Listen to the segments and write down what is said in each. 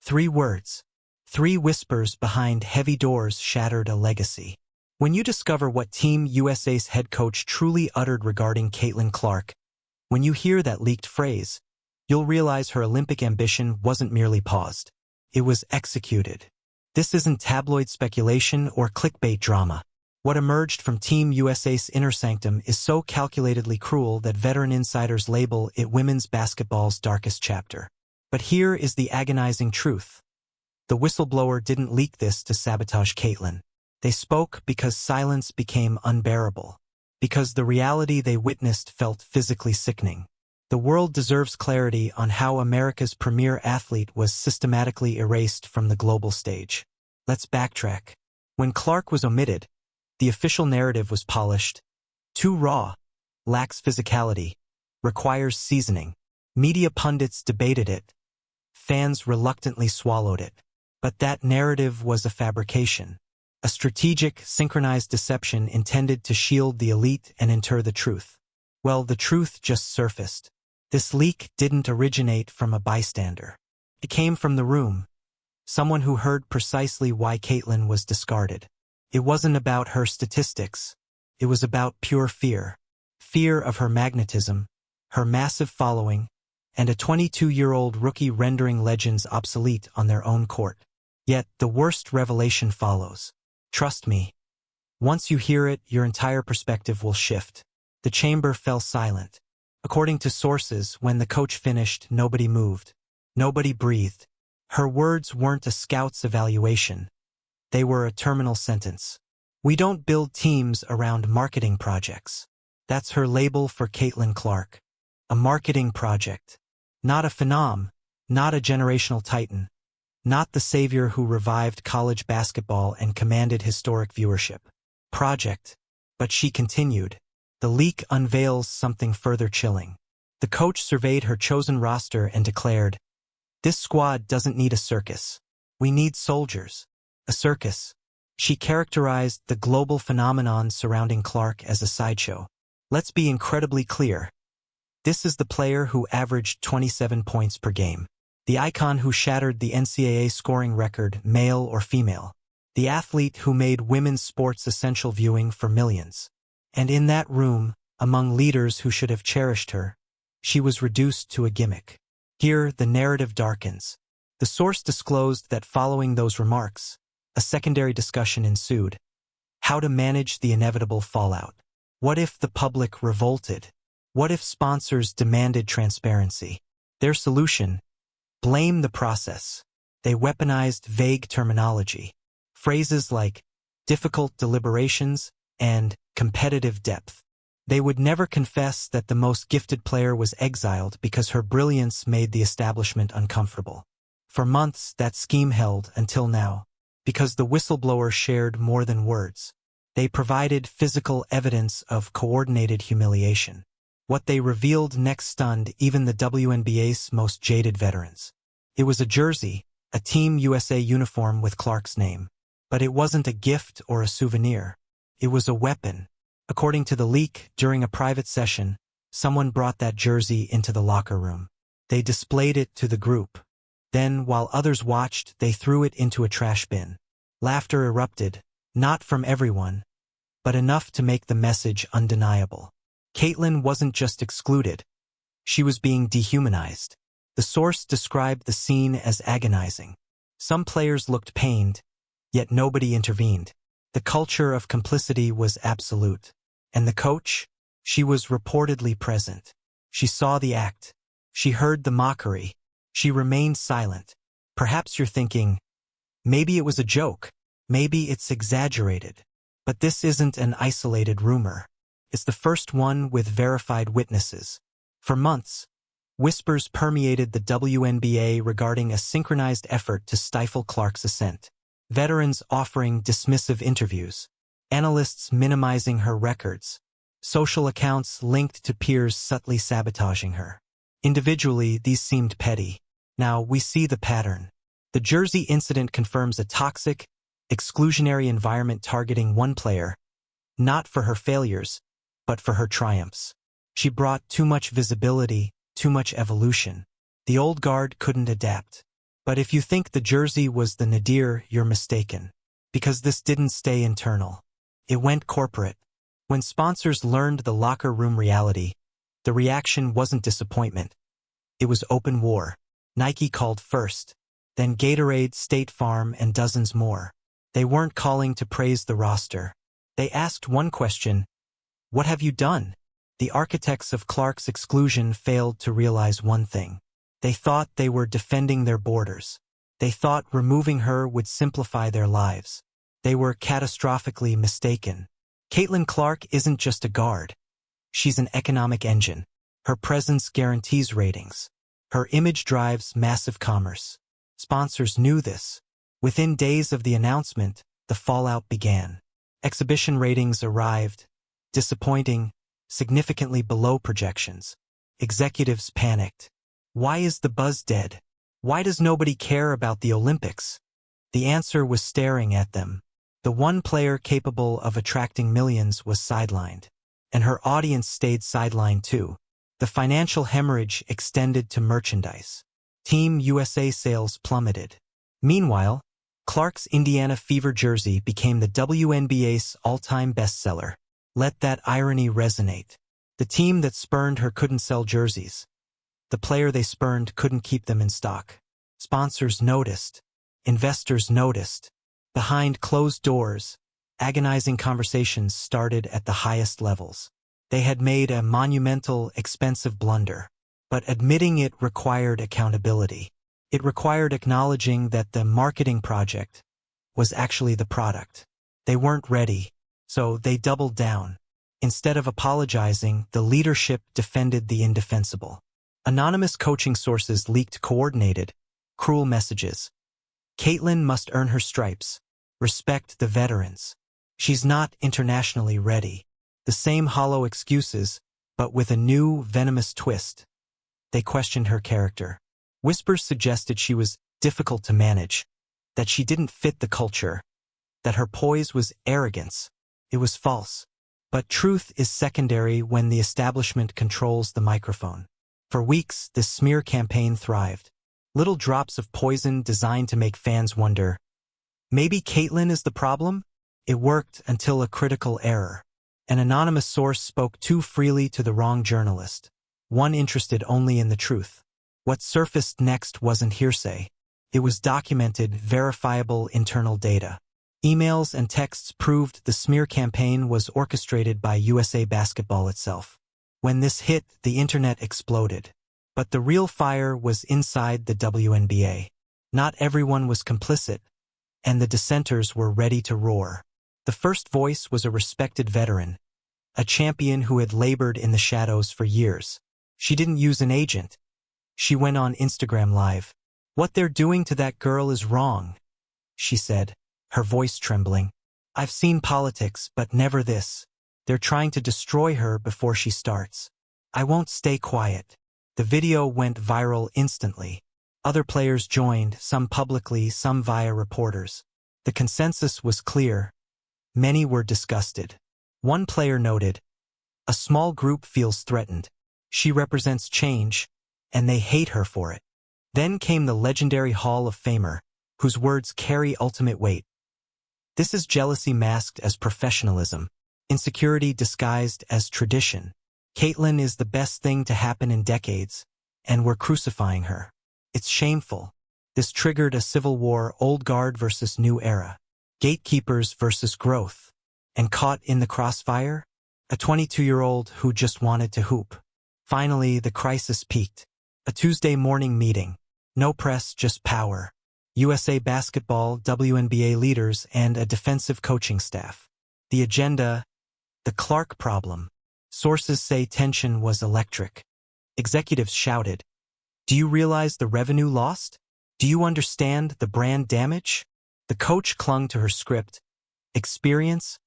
3 words. 3 whispers behind heavy doors shattered a legacy. When you discover what Team USA's head coach truly uttered regarding Caitlin Clark, when you hear that leaked phrase, you'll realize her Olympic ambition wasn't merely paused. It was executed. This isn't tabloid speculation or clickbait drama. What emerged from Team USA's inner sanctum is so calculatedly cruel that veteran insiders label it women's basketball's darkest chapter. But here is the agonizing truth. The whistleblower didn't leak this to sabotage Caitlin. They spoke because silence became unbearable. Because the reality they witnessed felt physically sickening. The world deserves clarity on how America's premier athlete was systematically erased from the global stage. Let's backtrack. When Clark was omitted, the official narrative was polished. Too raw, lacks physicality, requires seasoning. Media pundits debated it. Fans reluctantly swallowed it. But that narrative was a fabrication. A strategic, synchronized deception intended to shield the elite and inter the truth. Well, the truth just surfaced. This leak didn't originate from a bystander. It came from the room. Someone who heard precisely why Caitlin was discarded. It wasn't about her statistics. It was about pure fear. Fear of her magnetism, her massive following, and a 22-year-old rookie rendering legends obsolete on their own court. Yet, the worst revelation follows. Trust me. Once you hear it, your entire perspective will shift. The chamber fell silent. According to sources, when the coach finished, nobody moved. Nobody breathed. Her words weren't a scout's evaluation. They were a terminal sentence. We don't build teams around marketing projects. That's her label for Caitlin Clark. A marketing project. Not a phenom, not a generational titan. Not the savior who revived college basketball and commanded historic viewership. Project. But she continued. The leak unveils something further chilling. The coach surveyed her chosen roster and declared, "This squad doesn't need a circus. We need soldiers." A circus. She characterized the global phenomenon surrounding Clark as a sideshow. Let's be incredibly clear. This is the player who averaged 27 points per game. The icon who shattered the NCAA scoring record, male or female. The athlete who made women's sports essential viewing for millions. And in that room, among leaders who should have cherished her, she was reduced to a gimmick. Here, the narrative darkens. The source disclosed that following those remarks, a secondary discussion ensued. How to manage the inevitable fallout. What if the public revolted? What if sponsors demanded transparency? Their solution? Blame the process. They weaponized vague terminology. Phrases like difficult deliberations and competitive depth. They would never confess that the most gifted player was exiled because her brilliance made the establishment uncomfortable. For months, that scheme held until now. Because the whistleblower shared more than words. They provided physical evidence of coordinated humiliation. What they revealed next stunned even the WNBA's most jaded veterans. It was a jersey, a Team USA uniform with Clark's name. But it wasn't a gift or a souvenir. It was a weapon. According to the leak, during a private session, someone brought that jersey into the locker room. They displayed it to the group. Then, while others watched, they threw it into a trash bin. Laughter erupted, not from everyone, but enough to make the message undeniable. Caitlin wasn't just excluded. She was being dehumanized. The source described the scene as agonizing. Some players looked pained, yet nobody intervened. The culture of complicity was absolute. And the coach? She was reportedly present. She saw the act. She heard the mockery. She remained silent. Perhaps you're thinking, maybe it was a joke. Maybe it's exaggerated. But this isn't an isolated rumor. It's the first one with verified witnesses. For months, whispers permeated the WNBA regarding a synchronized effort to stifle Clark's ascent. Veterans offering dismissive interviews. Analysts minimizing her records. Social accounts linked to peers subtly sabotaging her. Individually, these seemed petty. Now, we see the pattern. The jersey incident confirms a toxic, exclusionary environment targeting one player, not for her failures, but for her triumphs. She brought too much visibility, too much evolution. The old guard couldn't adapt. But if you think the jersey was the nadir, you're mistaken. Because this didn't stay internal. It went corporate. When sponsors learned the locker room reality, the reaction wasn't disappointment. It was open war. Nike called first, then Gatorade, State Farm, and dozens more. They weren't calling to praise the roster. They asked one question: what have you done? The architects of Clark's exclusion failed to realize one thing. They thought they were defending their borders. They thought removing her would simplify their lives. They were catastrophically mistaken. Caitlin Clark isn't just a guard. She's an economic engine. Her presence guarantees ratings. Her image drives massive commerce. Sponsors knew this. Within days of the announcement, the fallout began. Exhibition ratings arrived, disappointing, significantly below projections. Executives panicked. Why is the buzz dead? Why does nobody care about the Olympics? The answer was staring at them. The one player capable of attracting millions was sidelined. And her audience stayed sidelined too. The financial hemorrhage extended to merchandise. Team USA sales plummeted. Meanwhile, Clark's Indiana Fever jersey became the WNBA's all-time bestseller. Let that irony resonate. The team that spurned her couldn't sell jerseys. The player they spurned couldn't keep them in stock. Sponsors noticed. Investors noticed. Behind closed doors, agonizing conversations started at the highest levels. They had made a monumental, expensive blunder. But admitting it required accountability. It required acknowledging that the marketing project was actually the product. They weren't ready, so they doubled down. Instead of apologizing, the leadership defended the indefensible. Anonymous coaching sources leaked coordinated, cruel messages. Caitlin must earn her stripes. Respect the veterans. She's not internationally ready. The same hollow excuses, but with a new, venomous twist. They questioned her character. Whispers suggested she was difficult to manage, that she didn't fit the culture, that her poise was arrogance. It was false. But truth is secondary when the establishment controls the microphone. For weeks, this smear campaign thrived. Little drops of poison designed to make fans wonder, maybe Caitlin is the problem? It worked until a critical error. An anonymous source spoke too freely to the wrong journalist, one interested only in the truth. What surfaced next wasn't hearsay. It was documented, verifiable internal data. Emails and texts proved the smear campaign was orchestrated by USA Basketball itself. When this hit, the internet exploded. But the real fire was inside the WNBA. Not everyone was complicit, and the dissenters were ready to roar. The first voice was a respected veteran, a champion who had labored in the shadows for years. She didn't use an agent. She went on Instagram Live. "What they're doing to that girl is wrong," she said, her voice trembling. "I've seen politics, but never this. They're trying to destroy her before she starts. I won't stay quiet." The video went viral instantly. Other players joined, some publicly, some via reporters. The consensus was clear. Many were disgusted. One player noted, "A small group feels threatened. She represents change, and they hate her for it." Then came the legendary Hall of Famer, whose words carry ultimate weight. "This is jealousy masked as professionalism, insecurity disguised as tradition. Caitlin is the best thing to happen in decades, and we're crucifying her. It's shameful." This triggered a civil war, old guard versus new era. Gatekeepers versus growth. And caught in the crossfire? A 22-year-old who just wanted to hoop. Finally, the crisis peaked. A Tuesday morning meeting. No press, just power. USA Basketball, WNBA leaders, and a defensive coaching staff. The agenda: the Clark problem. Sources say tension was electric. Executives shouted, "Do you realize the revenue lost? Do you understand the brand damage?" The coach clung to her script: experience,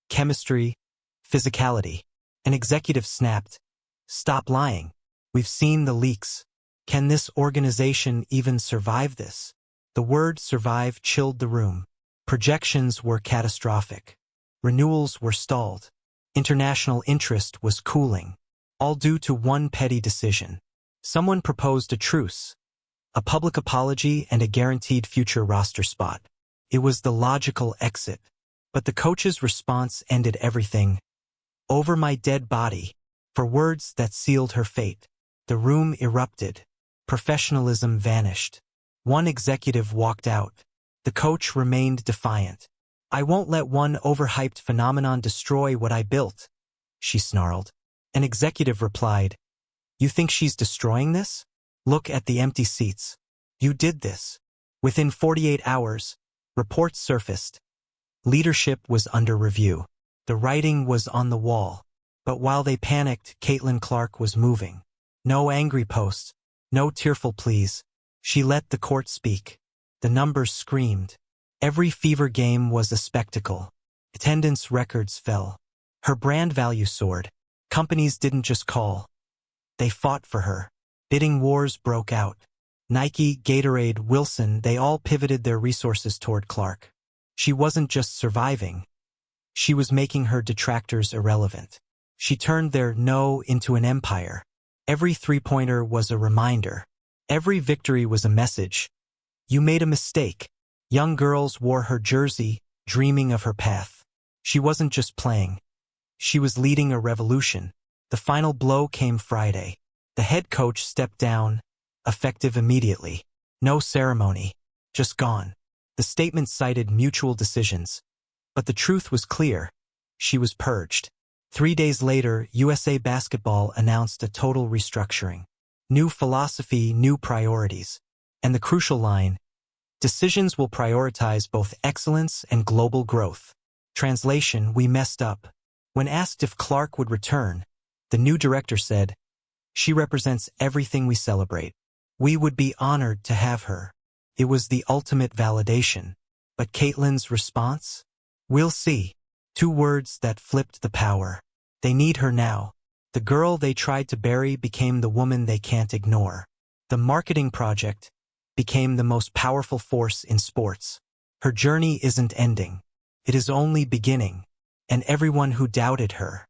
chemistry, physicality. An executive snapped, "Stop lying. We've seen the leaks. Can this organization even survive this?" The word survive chilled the room. Projections were catastrophic. Renewals were stalled. International interest was cooling. All due to one petty decision. Someone proposed a truce. A public apology and a guaranteed future roster spot. It was the logical exit. But the coach's response ended everything. "Over my dead body," for words that sealed her fate. The room erupted. Professionalism vanished. One executive walked out. The coach remained defiant. "I won't let one overhyped phenomenon destroy what I built," she snarled. An executive replied, "You think she's destroying this? Look at the empty seats. You did this." Within 48 hours, reports surfaced. Leadership was under review. The writing was on the wall. But while they panicked, Caitlin Clark was moving. No angry posts, no tearful pleas. She let the court speak. The numbers screamed. Every Fever game was a spectacle. Attendance records fell. Her brand value soared. Companies didn't just call. They fought for her. Bidding wars broke out. Nike, Gatorade, Wilson, they all pivoted their resources toward Clark. She wasn't just surviving. She was making her detractors irrelevant. She turned their no into an empire. Every three-pointer was a reminder. Every victory was a message. You made a mistake. Young girls wore her jersey, dreaming of her path. She wasn't just playing. She was leading a revolution. The final blow came Friday. The head coach stepped down, effective immediately. No ceremony. Just gone. The statement cited mutual decisions. But the truth was clear. She was purged. 3 days later, USA Basketball announced a total restructuring. New philosophy, new priorities. And the crucial line, decisions will prioritize both excellence and global growth. Translation, we messed up. When asked if Clark would return, the new director said, "She represents everything we celebrate. We would be honored to have her." It was the ultimate validation. But Caitlin's response? "We'll see." 2 words that flipped the power. They need her now. The girl they tried to bury became the woman they can't ignore. The marketing project became the most powerful force in sports. Her journey isn't ending. It is only beginning. And everyone who doubted her,